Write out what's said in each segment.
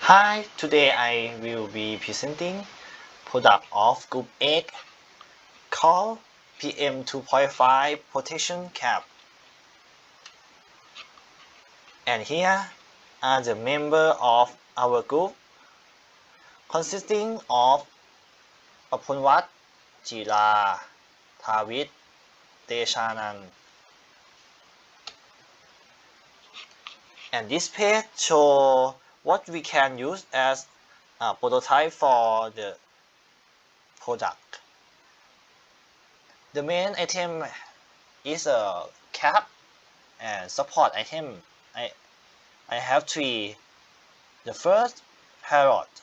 Hi, today I will be presenting product of Group 8 called PM 2.5 Protection Cap. And here are the members of our group consisting of ประพลวัฒน์จิราทาวิทย์เตชานันท์ And this page show what we can use as a prototype for the product. The main item is a cap and support item. I have three. The first, parrot.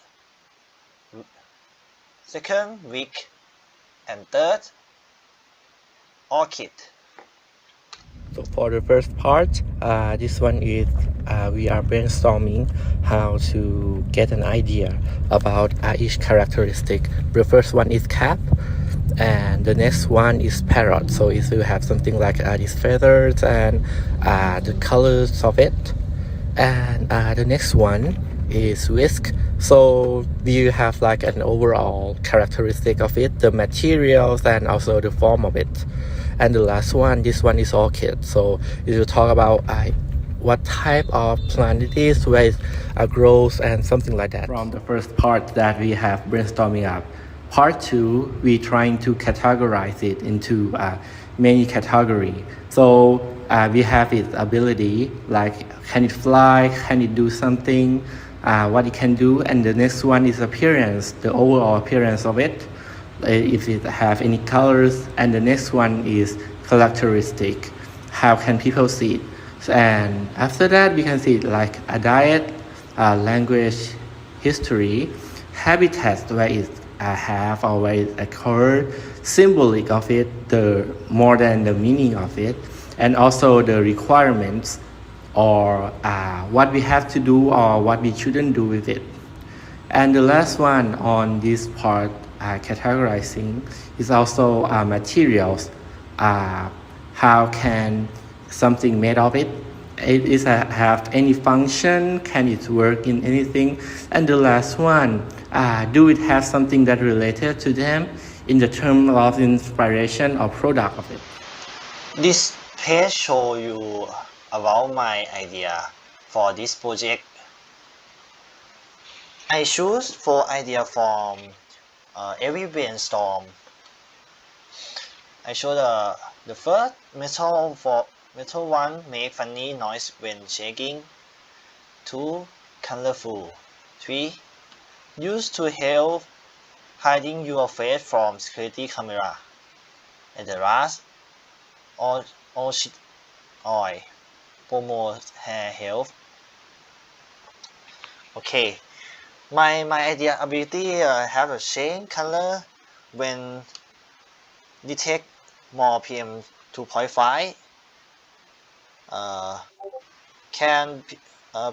Second, wig. And third, orchid. So for the first part, this one is we are brainstorming how to get an idea about each characteristic. The first one is cap, and the next one is parrot. So if you have something like these feathers and the colors of it, and the next one is whisk. So you have like an overall characteristic of it, the materials and also the form of it. And the last one, this one is orchid. So if you talk about what type of plant it is, where it grows and something like that. From the first part that we have brainstorming up, part 2, we trying to categorize it into many category. So we have its ability, like can it fly, can it do something, what it can do, and the next one is appearance, the overall appearance of it, if it have any colors, and the next one is characteristic, how can people see it. And after that we can see it like a diet, language, history, habitat, where it have or where it occurred, symbolic of it, the more than the meaning of it, and also the requirements or what we have to do or what we shouldn't do with it. And the last one on this part, categorizing, is also materials. How can something made of it? It is have any function? Can it work in anything? And the last one, do it have something that related to them in the term of inspiration or product of it? This page show you about my idea for this project. I choose 4 ideas from every brainstorm. I show the first metal 1 make funny noise when shaking. 2 colorful. 3 used to help hiding your face from security camera. And the last, orchid oil, promote hair health. Okay, my idea ability have a change color when detect more PM 2.5.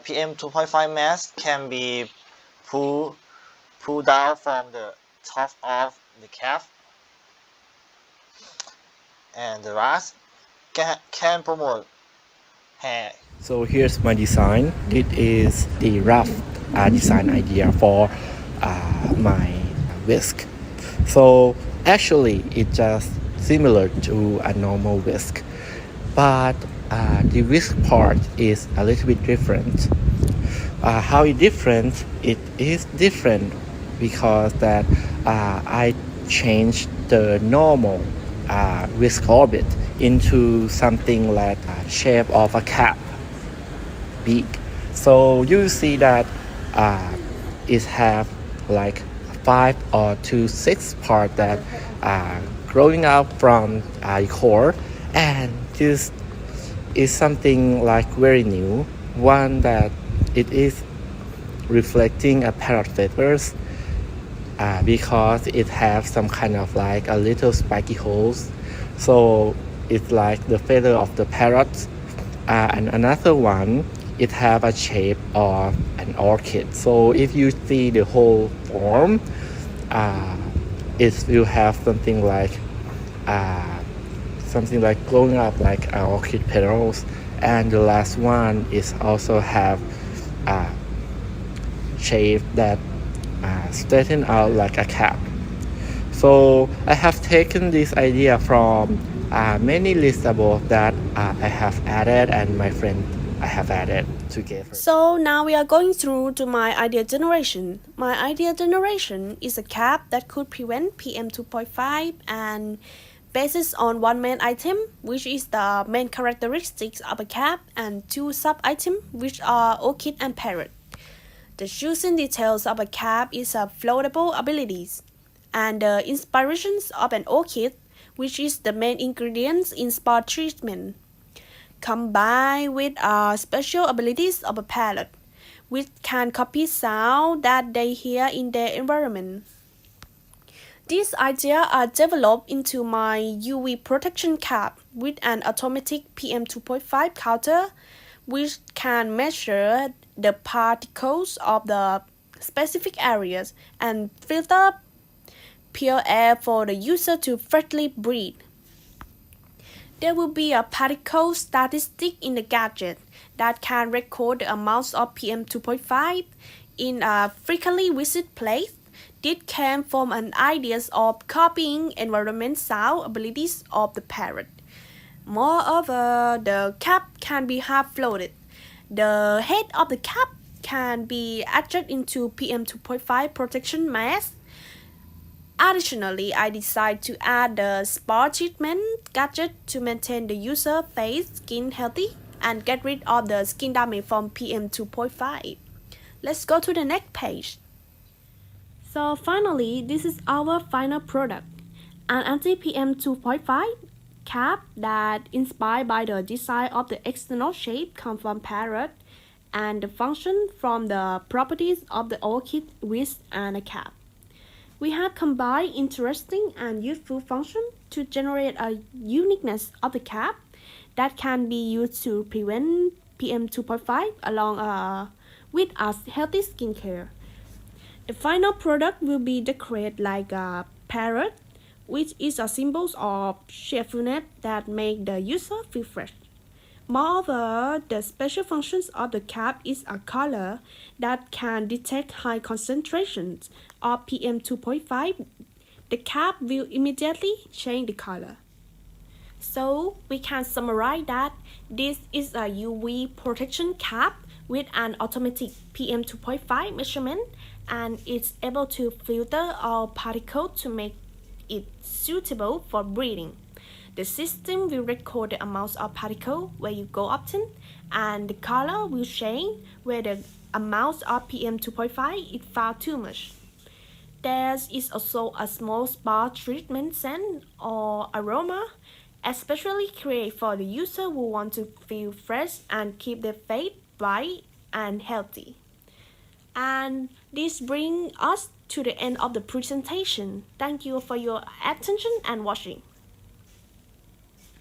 PM 2.5 mass can be pulled down from the top of the cap, and the last can promote hair. So here's my design. It is the rough design idea for my whisk. So actually it's just similar to a normal whisk, but the whisk part is a little bit different. How it different? It is different because that I changed the normal whisk orbit into something like shape of a cap, beak. So you see that it have like 5 or 6 part that growing out from core, and this is something like very new, one that it is reflecting a parrot feathers, because it have some kind of like a little spiky holes, so it's like the feather of the parrot. And another one, it have a shape of an orchid. So if you see the whole form, it will have something like glowing up like orchid petals. And the last one is also have shape that straighten out like a cap. So I have taken this idea from many lists above that I have added and my friend I have added together. So now we are going through to my idea generation. My idea generation is a cap that could prevent PM 2.5 and basis on one main item, which is the main characteristics of a cap, and two sub-items, which are orchid and parrot. The chosen details of a cap is a floatable abilities, and the inspirations of an orchid, which is the main ingredients in spot treatment, combined with special abilities of a parrot, which can copy sound that they hear in their environment. These ideas are developed into my UV protection cap with an automatic PM 2.5 counter, which can measure the particles of the specific areas and filter pure air for the user to freely breathe. There will be a particle statistic in the gadget that can record the amounts of PM 2.5 in a frequently visited place. This came from an idea of copying environment sound abilities of the parrot. Moreover, the cap can be half floated. The head of the cap can be adjusted into PM 2.5 protection mask. Additionally, I decided to add the spot treatment gadget to maintain the user face skin healthy and get rid of the skin damage from PM 2.5. Let's go to the next page. So finally, this is our final product, an anti-PM 2.5 cap that inspired by the design of the external shape comes from parrot and the function from the properties of the orchid, wrist, and a cap. We have combined interesting and useful functions to generate a uniqueness of the cap that can be used to prevent PM 2.5 along with a healthy skincare. The final product will be decorated like a parrot, which is a symbol of cheerfulness that make the user feel fresh. Moreover, the special functions of the cap is a color that can detect high concentrations of PM 2.5. The cap will immediately change the color. So we can summarize that this is a UV protection cap with an automatic PM 2.5 measurement, and it's able to filter all particles to make it suitable for breathing. The system will record the amounts of particles where you go often, and the color will change where the amounts of PM 2.5 is far too much. There is also a small spot treatment scent or aroma, especially created for the user who want to feel fresh and keep their face bright and healthy. And this brings us to the end of the presentation. Thank you for your attention and watching.